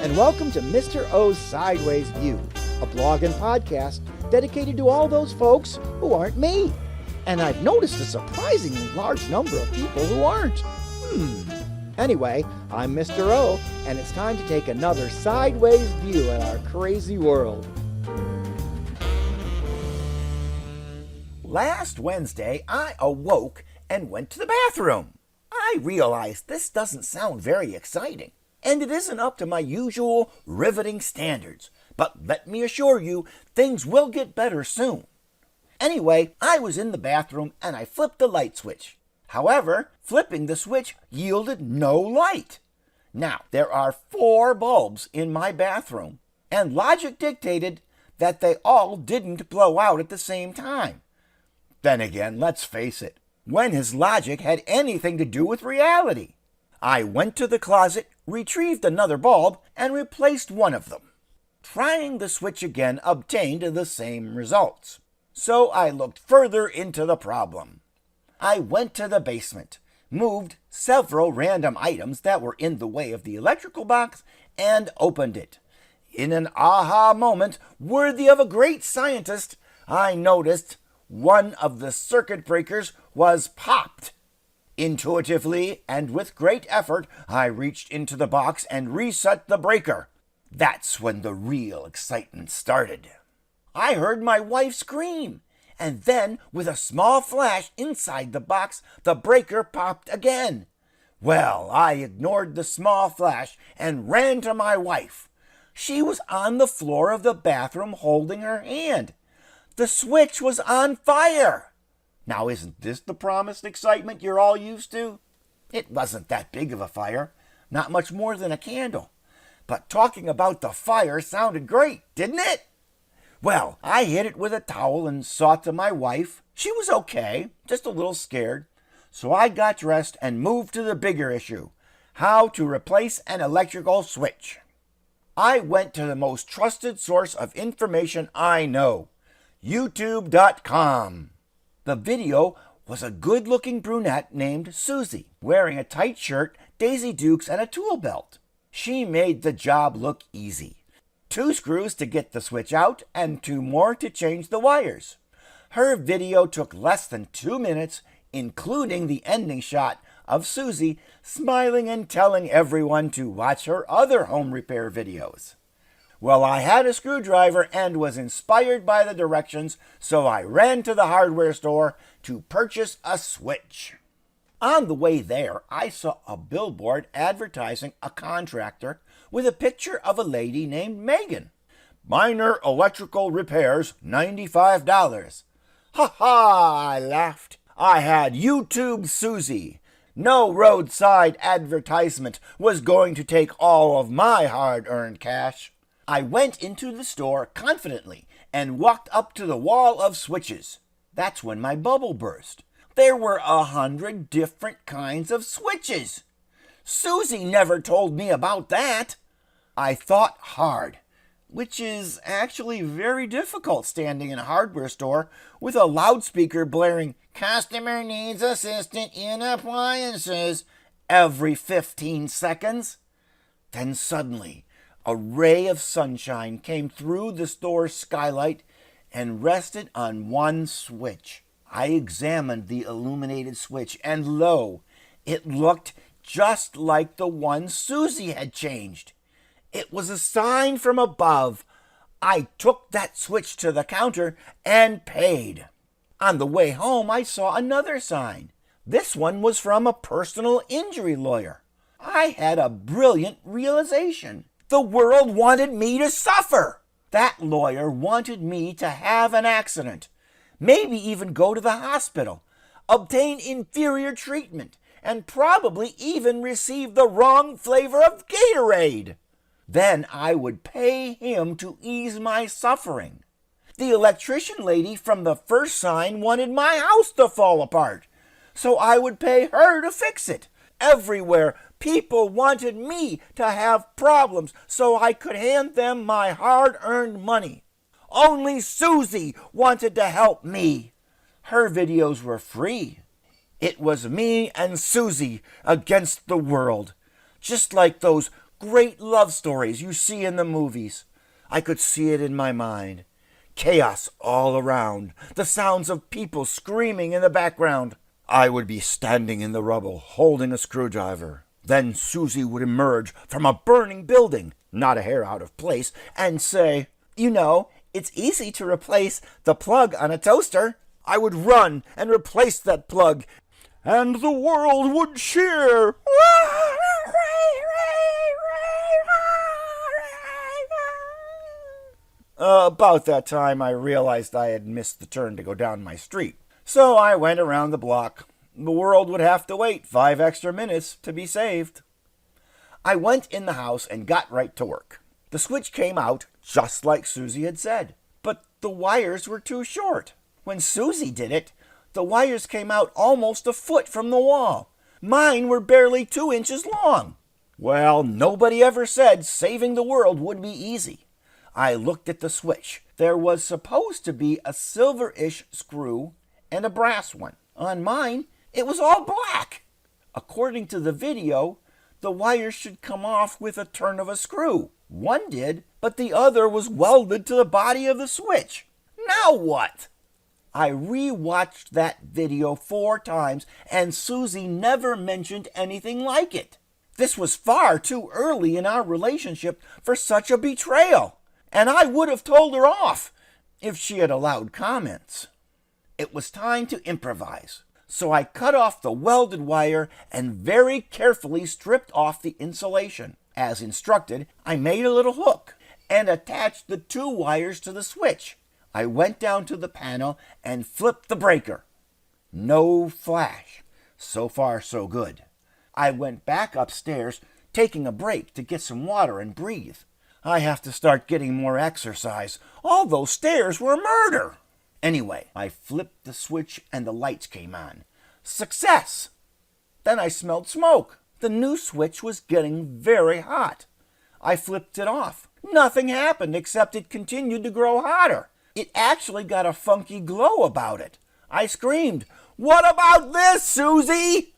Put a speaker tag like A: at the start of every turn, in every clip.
A: and welcome to Mr. O's Sideways View, a blog and podcast dedicated to all those folks who aren't me. And I've noticed a surprisingly large number of people who aren't. Anyway, I'm Mr. O, and it's time to take another sideways view at our crazy world.
B: Last Wednesday, I awoke and went to the bathroom. I realized this doesn't sound very exciting, and it isn't up to my usual riveting standards. But let me assure you, things will get better soon. Anyway, I was in the bathroom and I flipped the light switch. However, flipping the switch yielded no light. Now, there are 4 bulbs in my bathroom, and logic dictated that they all didn't blow out at the same time. Then again, let's face it, when has logic had anything to do with reality? I went to the closet, retrieved another bulb, and replaced one of them. Trying the switch again obtained the same results. So I looked further into the problem. I went to the basement, moved several random items that were in the way of the electrical box, and opened it. In an aha moment worthy of a great scientist, I noticed one of the circuit breakers was popped. Intuitively and with great effort, I reached into the box and reset the breaker. That's when the real excitement started. I heard my wife scream, and then, with a small flash inside the box, the breaker popped again. Well, I ignored the small flash and ran to my wife. She was on the floor of the bathroom holding her hand. The switch was on fire. Now, isn't this the promised excitement you're all used to? It wasn't that big of a fire, not much more than a candle. But talking about the fire sounded great, didn't it? Well, I hid it with a towel and saw to my wife. She was okay, just a little scared. So I got dressed and moved to the bigger issue, how to replace an electrical switch. I went to the most trusted source of information I know, YouTube.com. The video was a good-looking brunette named Susie, wearing a tight shirt, Daisy Dukes, and a tool belt. She made the job look easy. 2 screws to get the switch out, and 2 more to change the wires. Her video took less than 2 minutes, including the ending shot of Susie smiling and telling everyone to watch her other home repair videos. Well, I had a screwdriver and was inspired by the directions, so I ran to the hardware store to purchase a switch. On the way there, I saw a billboard advertising a contractor with a picture of a lady named Megan. Minor electrical repairs, $95. Ha ha, I laughed. I had YouTube Susie. No roadside advertisement was going to take all of my hard-earned cash. I went into the store confidently and walked up to the wall of switches. That's when my bubble burst. There were 100 different kinds of switches. Susie never told me about that. I thought hard, which is actually very difficult standing in a hardware store with a loudspeaker blaring, "Customer needs assistant in appliances," every 15 seconds. Then suddenly, a ray of sunshine came through the store's skylight and rested on one switch. I examined the illuminated switch, and lo, it looked just like the one Susie had changed. It was a sign from above. I took that switch to the counter and paid. On the way home, I saw another sign. This one was from a personal injury lawyer. I had a brilliant realization. The world wanted me to suffer. That lawyer wanted me to have an accident, maybe even go to the hospital, obtain inferior treatment, and probably even receive the wrong flavor of Gatorade. Then I would pay him to ease my suffering. The electrician lady from the first sign wanted my house to fall apart, so I would pay her to fix it. Everywhere, people wanted me to have problems so I could hand them my hard-earned money. Only Susie wanted to help me. Her videos were free. It was me and Susie against the world, just like those great love stories you see in the movies. I could see it in my mind. Chaos all around, the sounds of people screaming in the background. I would be standing in the rubble, holding a screwdriver. Then Susie would emerge from a burning building, not a hair out of place, and say, "You know, it's easy to replace the plug on a toaster." I would run and replace that plug, and the world would cheer. About that time, I realized I had missed the turn to go down my street. So I went around the block. The world would have to wait 5 extra minutes to be saved. I went in the house and got right to work. The switch came out just like Susie had said, but the wires were too short. When Susie did it, the wires came out almost a foot from the wall. Mine were barely 2 inches long. Well, nobody ever said saving the world would be easy. I looked at the switch. There was supposed to be a silver-ish screw and a brass one. On mine, it was all black. According to the video, the wires should come off with a turn of a screw. One did, but the other was welded to the body of the switch. Now what? I re-watched that video 4 times, and Susie never mentioned anything like it. This was far too early in our relationship for such a betrayal, and I would have told her off if she had allowed comments. It was time to improvise, so I cut off the welded wire and very carefully stripped off the insulation. As instructed, I made a little hook and attached the 2 wires to the switch. I went down to the panel and flipped the breaker. No flash. So far, so good. I went back upstairs, taking a break to get some water and breathe. I have to start getting more exercise. All those stairs were murder. Anyway, I flipped the switch and the lights came on. Success! Then I smelled smoke. The new switch was getting very hot. I flipped it off. Nothing happened except it continued to grow hotter. It actually got a funky glow about it. I screamed, "What about this, Susie?"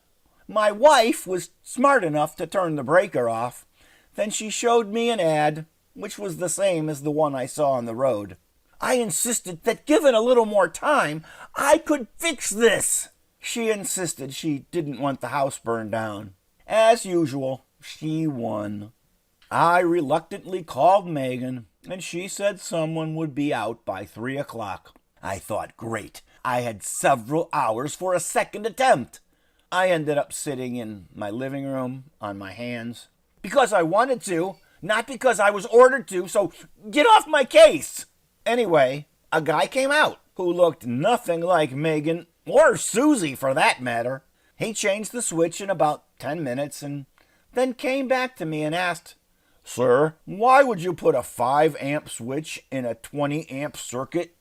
B: My wife was smart enough to turn the breaker off. Then she showed me an ad, which was the same as the one I saw on the road. I insisted that given a little more time, I could fix this. She insisted she didn't want the house burned down. As usual, she won. I reluctantly called Megan, and she said someone would be out by 3 o'clock. I thought, great, I had several hours for a second attempt. I ended up sitting in my living room on my hands because I wanted to, not because I was ordered to, so get off my case. Anyway, a guy came out who looked nothing like Megan, or Susie for that matter. He changed the switch in about 10 minutes and then came back to me and asked, "Sir, why would you put a 5-amp switch in a 20-amp circuit?"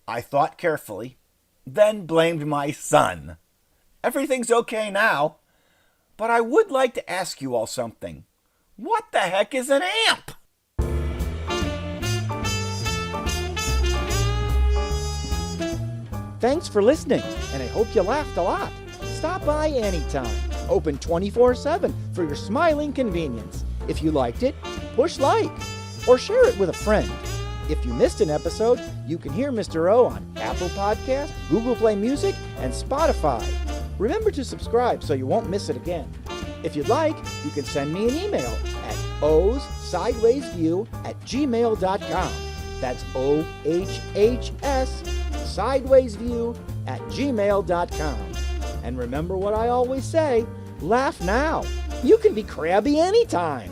B: I thought carefully, then blamed my son. Everything's okay now, but I would like to ask you all something. What the heck is an amp?
A: Thanks for listening, and I hope you laughed a lot. Stop by anytime. Open 24/7 for your smiling convenience. If you liked it, push like or share it with a friend. If you missed an episode, you can hear Mr. O on Apple Podcasts, Google Play Music, and Spotify. Remember to subscribe so you won't miss it again. If you'd like, you can send me an email at ohsidewaysview@gmail.com. That's OHHS sidewaysview@gmail.com. And remember what I always say, laugh now. You can be crabby anytime.